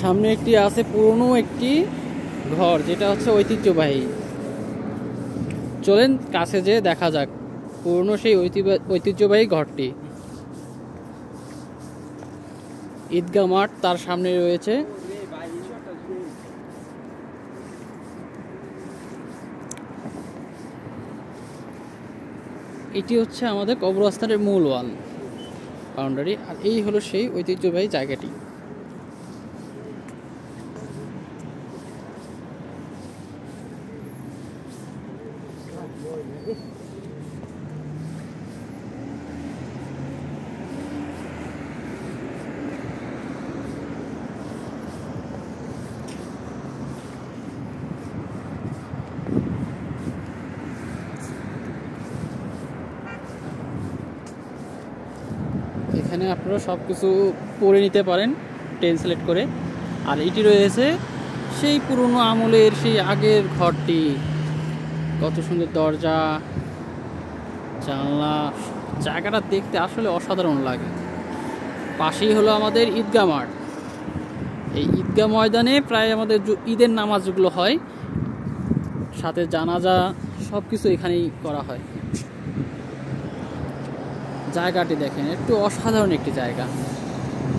সামনে একটি আছে পুরনো একটি ঘর, যেটা হচ্ছে ঐতিহ্যবাহী। চলেন কাছে যেয়ে দেখা যাক পুরনো সেই ঐতিহ্যবাহী ঘরটি। ঈদগাহ মাঠ তার সামনে রয়েছে। এটি হচ্ছে আমাদের কবরস্থানের মূল ওয়াল বাউন্ডারি, আর এই হলো সেই ঐতিহ্যবাহী জায়গাটি। এখানে আপনারা সব কিছু পরে নিতে পারেন ট্রান্সলেট করে। আর এটি রয়েছে সেই পুরনো আমলের সেই আগের ঘরটি, কত সুন্দর দরজা জানলা, জায়গাটা দেখতে আসলে অসাধারণ লাগে। পাশেই হলো আমাদের ঈদগাহ মাঠ। এই ঈদগাহ ময়দানে প্রায় আমাদের ঈদের নামাজগুলো হয়, সাথে জানাজা সব কিছু এখানেই করা হয়। জায়গাটি দেখেন, একটু অসাধারণ একটি জায়গা।